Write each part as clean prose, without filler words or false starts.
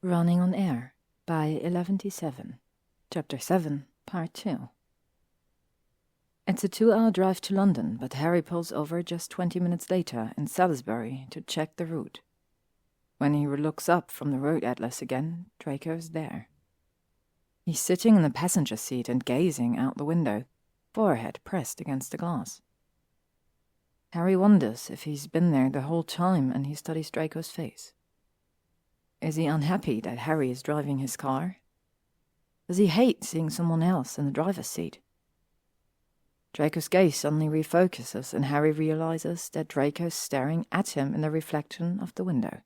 Running on Air by eleventy7, Chapter 7, Part 2. It's a 2-hour drive to London, but Harry pulls over just 20 minutes later in Salisbury to check the route. When he looks up from the road atlas again, Draco's there. He's sitting in the passenger seat and gazing out the window, forehead pressed against the glass. Harry wonders if he's been there the whole time, and he studies Draco's face. Is he unhappy that Harry is driving his car? Does he hate seeing someone else in the driver's seat? Draco's gaze suddenly refocuses, and Harry realizes that Draco's staring at him in the reflection of the window.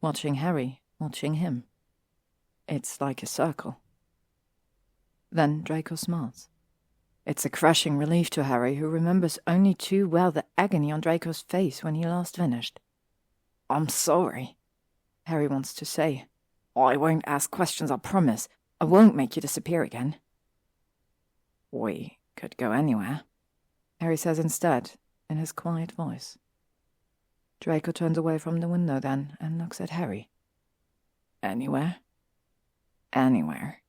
Watching Harry, watching him. It's like a circle. Then Draco smiles. It's a crushing relief to Harry, who remembers only too well the agony on Draco's face when he last vanished. "I'm sorry," Harry wants to say. "I won't ask questions, I promise. I won't make you disappear again." "We could go anywhere," Harry says instead, in his quiet voice. Draco turns away from the window then and looks at Harry. "Anywhere?" "Anywhere."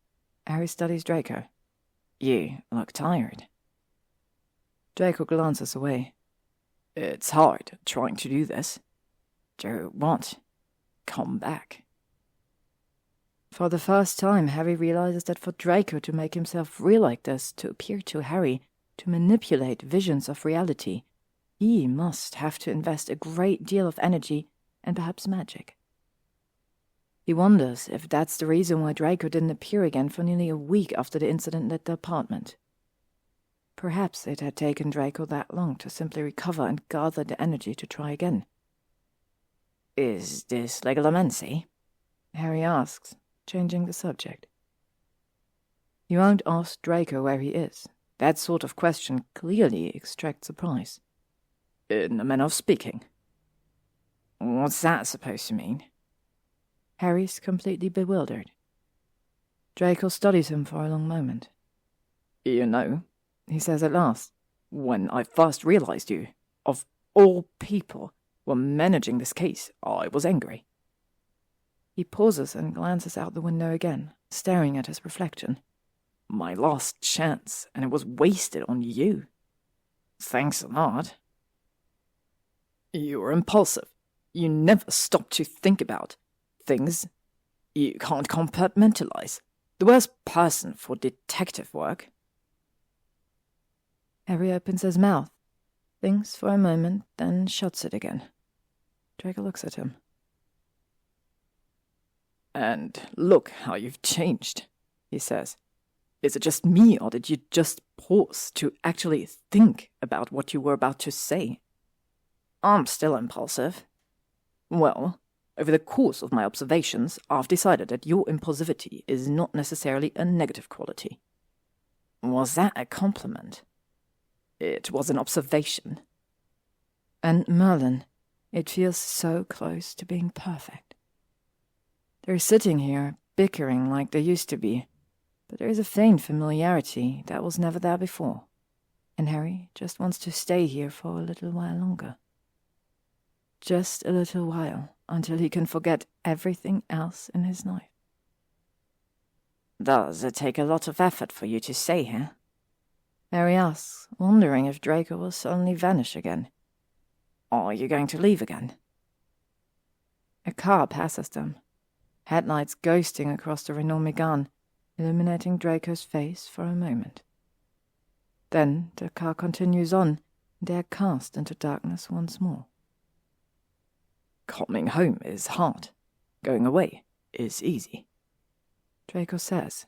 Harry studies Draco. "You look tired." Draco glances away. "It's hard trying to do this." "Do what?" "Come back." For the first time, Harry realizes that for Draco to make himself real like this, to appear to Harry, to manipulate visions of reality, he must have to invest a great deal of energy and perhaps magic. He wonders if that's the reason why Draco didn't appear again for nearly a week after the incident at the apartment. Perhaps it had taken Draco that long to simply recover and gather the energy to try again. "Is this legalomancy?" Harry asks, changing the subject. He won't ask Draco where he is. That sort of question clearly extracts surprise. "In the manner of speaking." "What's that supposed to mean?" Harry's completely bewildered. Draco studies him for a long moment. "You know," he says at last, "when I first realized you, of all people, were managing this case, I was angry." He pauses and glances out the window again, staring at his reflection. "My last chance, and it was wasted on you." "Thanks a lot." "You were impulsive. You never stopped to think about things. You can't compartmentalize. The worst person for detective work." Harry opens his mouth, thinks for a moment, then shuts it again. Draco looks at him. "And look how you've changed," he says. "Is it just me, or did you just pause to actually think about what you were about to say?" "I'm still impulsive." "Well, over the course of my observations, I've decided that your impulsivity is not necessarily a negative quality." "Was that a compliment?" "It was an observation." And Merlin, it feels so close to being perfect. They're sitting here, bickering like they used to be, but there is a faint familiarity that was never there before, and Harry just wants to stay here for a little while longer. Just a little while, until he can forget everything else in his life. "Does it take a lot of effort for you to stay here?" Harry asks, wondering if Draco will suddenly vanish again. "Are you going to leave again?" A car passes them, headlights ghosting across the Renault Megane, illuminating Draco's face for a moment. Then the car continues on, and they are cast into darkness once more. "Coming home is hard. Going away is easy," Draco says.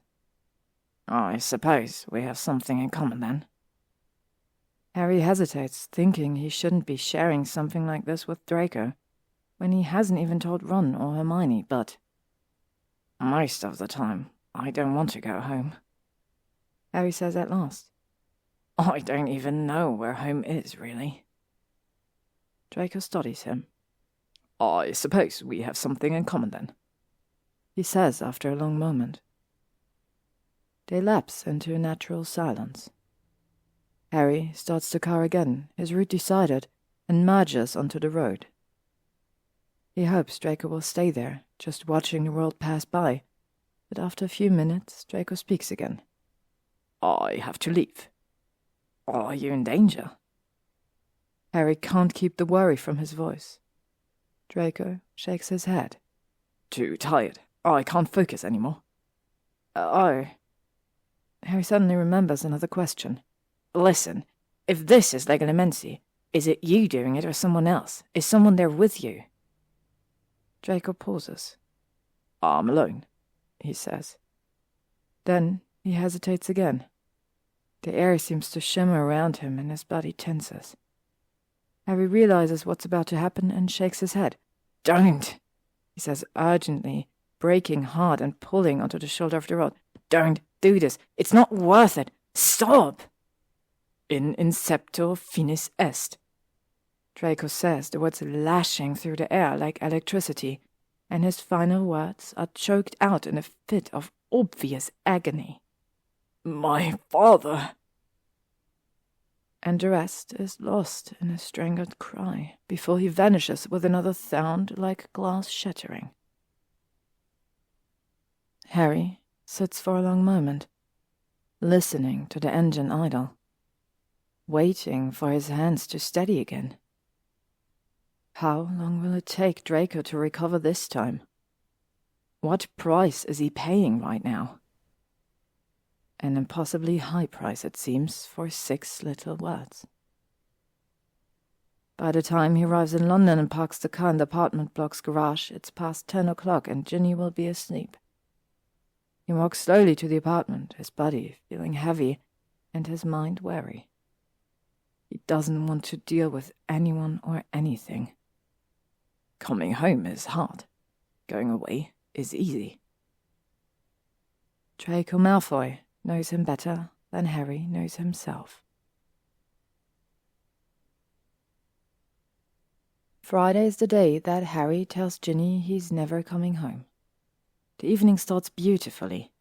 "I suppose we have something in common then." Harry hesitates, thinking he shouldn't be sharing something like this with Draco, when he hasn't even told Ron or Hermione, but "Most of the time, I don't want to go home," Harry says at last. "I don't even know where home is, really." Draco studies him. "I suppose we have something in common then," he says after a long moment. They lapse into a natural silence. Harry starts the car again, his route decided, and merges onto the road. He hopes Draco will stay there, just watching the world pass by, but after a few minutes, Draco speaks again. I have to leave. Are you in danger? Harry can't keep the worry from his voice. Draco shakes his head. Too tired. I can't focus anymore. Oh. Harry suddenly remembers another question. Listen, if this is legilimency, is it you doing it or someone else? Is someone there with you? Draco pauses. I'm alone, he says. Then he hesitates again. The air seems to shimmer around him and his body tenses. Harry realizes what's about to happen and shakes his head. Don't, he says urgently, braking hard and pulling onto the shoulder of the road. Don't do this. It's not worth it. Stop! In inceptor finis est. Draco says, the words lashing through the air like electricity, and his final words are choked out in a fit of obvious agony. My father! And the rest is lost in a strangled cry before he vanishes with another sound like glass shattering. Harry sits for a long moment, listening to the engine idle, waiting for his hands to steady again. How long will it take Draco to recover this time? What price is he paying right now? An impossibly high price, it seems, for 6 little words. By the time he arrives in London and parks the car in the apartment block's garage, it's past 10 o'clock and Ginny will be asleep. He walks slowly to the apartment, his body feeling heavy and his mind weary. He doesn't want to deal with anyone or anything. Coming home is hard. Going away is easy. Draco Malfoy knows him better than Harry knows himself. Friday is the day that Harry tells Ginny he's never coming home. The evening starts beautifully.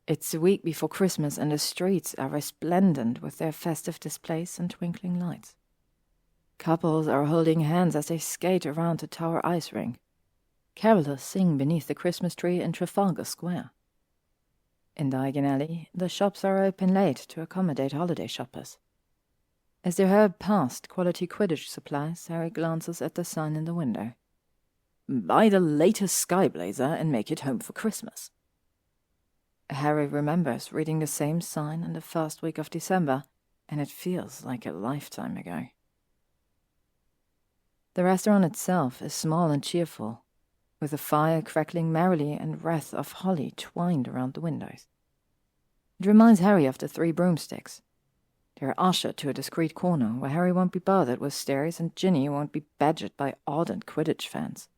It's a week before Christmas and the streets are resplendent with their festive displays and twinkling lights. Couples are holding hands as they skate around the Tower ice rink. Carolers sing beneath the Christmas tree in Trafalgar Square. In Diagon Alley, the shops are open late to accommodate holiday shoppers. As they hurry past quality Quidditch supplies, Harry glances at the sign in the window. Buy the latest Skyblazer and make it home for Christmas. Harry remembers reading the same sign in the first week of December, and it feels like a lifetime ago. The restaurant itself is small and cheerful, with a fire crackling merrily and wreaths of holly twined around the windows. It reminds Harry of the 3 broomsticks. They are ushered to a discreet corner where Harry won't be bothered with stares and Ginny won't be badgered by ardent Quidditch fans.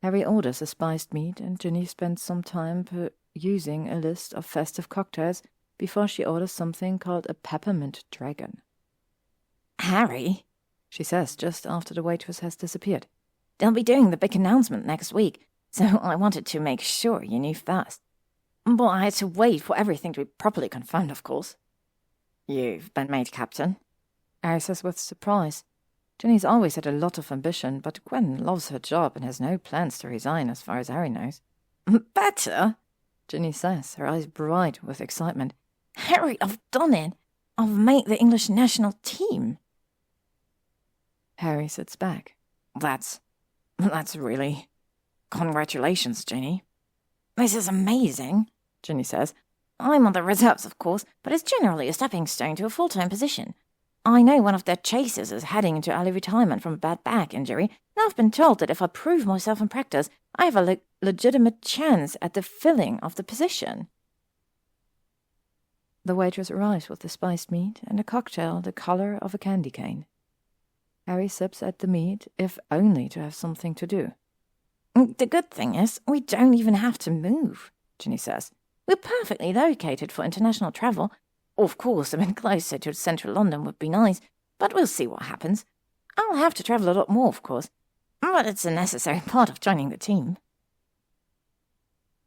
Harry orders a spiced meat and Ginny spends some time using a list of festive cocktails before she orders something called a peppermint dragon. Harry, she says just after the waitress has disappeared, they'll be doing the big announcement next week, so I wanted to make sure you knew first. But I had to wait for everything to be properly confirmed, of course. You've been made captain, Harry says with surprise. Ginny's always had a lot of ambition, but Gwen loves her job and has no plans to resign as far as Harry knows. Better, Ginny says, her eyes bright with excitement. Harry, I've done it. I've made the English national team. Harry sits back. That's really... Congratulations, Ginny. This is amazing, Ginny says. I'm on the reserves, of course, but it's generally a stepping stone to a full-time position. I know one of their chasers is heading into early retirement from a bad back injury, and I've been told that if I prove myself in practice, I have a legitimate chance at the filling of the position. The waitress arrives with the spiced meat and a cocktail the color of a candy cane. Harry sips at the meat, if only to have something to do. The good thing is, we don't even have to move, Ginny says. We're perfectly located for international travel. Of course, a bit closer to central London would be nice, but we'll see what happens. I'll have to travel a lot more, of course, but it's a necessary part of joining the team.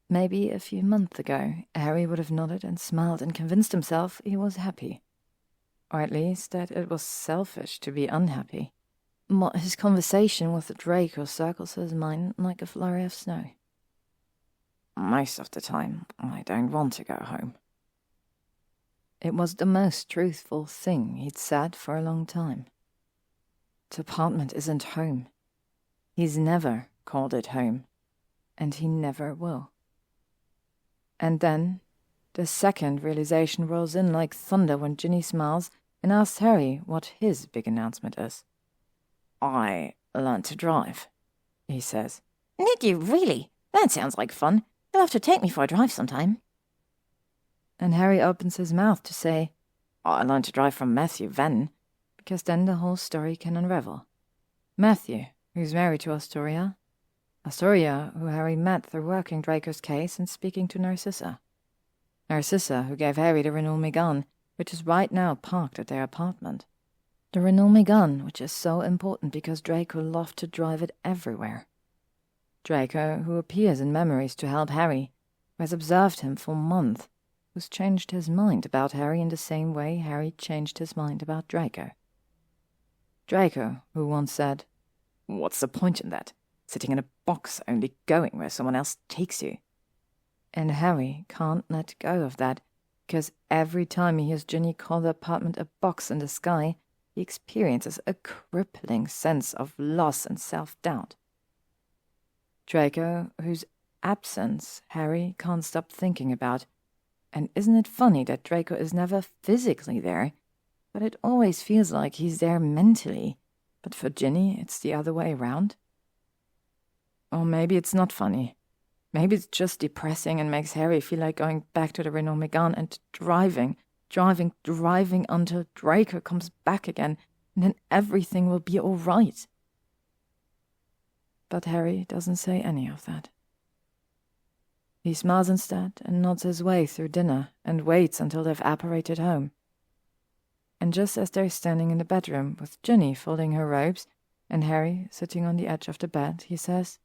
Maybe a few months ago, Harry would have nodded and smiled and convinced himself he was happy. Or at least that it was selfish to be unhappy. His conversation with the Draco circles his mind like a flurry of snow. Most of the time, I don't want to go home. It was the most truthful thing he'd said for a long time. The apartment isn't home. He's never called it home, and he never will. And then, the second realization rolls in like thunder when Ginny smiles and asks Harry what his big announcement is. I learned to drive, he says. Did you really? That sounds like fun. You'll have to take me for a drive sometime. And Harry opens his mouth to say, I learned to drive from Matthew then, because then the whole story can unravel. Matthew, who's married to Astoria. Astoria, who Harry met through working Draco's case and speaking to Narcissa. Narcissa, who gave Harry the Renault Megane, which is right now parked at their apartment. The Renault Megane, which is so important because Draco loved to drive it everywhere. Draco, who appears in memories to help Harry, who has observed him for months, who's changed his mind about Harry in the same way Harry changed his mind about Draco. Draco, who once said, What's the point in that? Sitting in a box only going where someone else takes you. And Harry can't let go of that, because every time he hears Ginny call the apartment a box in the sky, he experiences a crippling sense of loss and self-doubt. Draco, whose absence Harry can't stop thinking about. And isn't it funny that Draco is never physically there, but it always feels like he's there mentally, but for Ginny it's the other way around? Or maybe it's not funny. Maybe it's just depressing and makes Harry feel like going back to the Renault Megane and driving until Draco comes back again, and then everything will be all right. But Harry doesn't say any of that. He smiles instead and nods his way through dinner and waits until they've apparated home. And just as they're standing in the bedroom with Ginny folding her robes and Harry sitting on the edge of the bed, he says,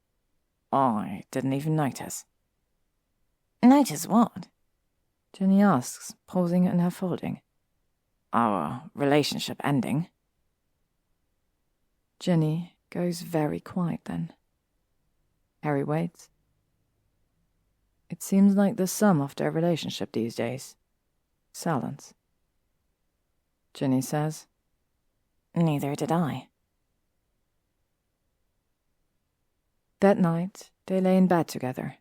I didn't even notice. Notice what? Ginny asks, pausing in her folding. Our relationship ending. Ginny goes very quiet then. Harry waits. It seems like the sum of their relationship these days. Silence. Ginny says, Neither did I. That night, they lay in bed together.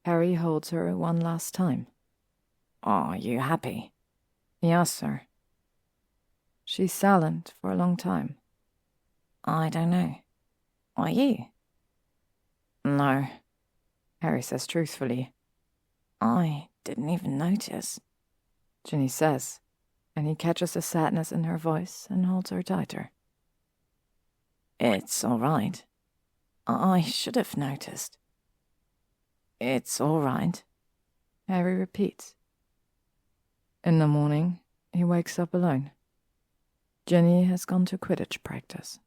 Harry holds her one last time. Are you happy? He asks her. She's silent for a long time. I don't know. Are you? No, Harry says truthfully. I didn't even notice, Ginny says, and he catches the sadness in her voice and holds her tighter. It's all right. I should have noticed. It's all right, Harry repeats. In the morning, he wakes up alone. Ginny has gone to Quidditch practice.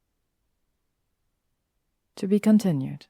To be continued.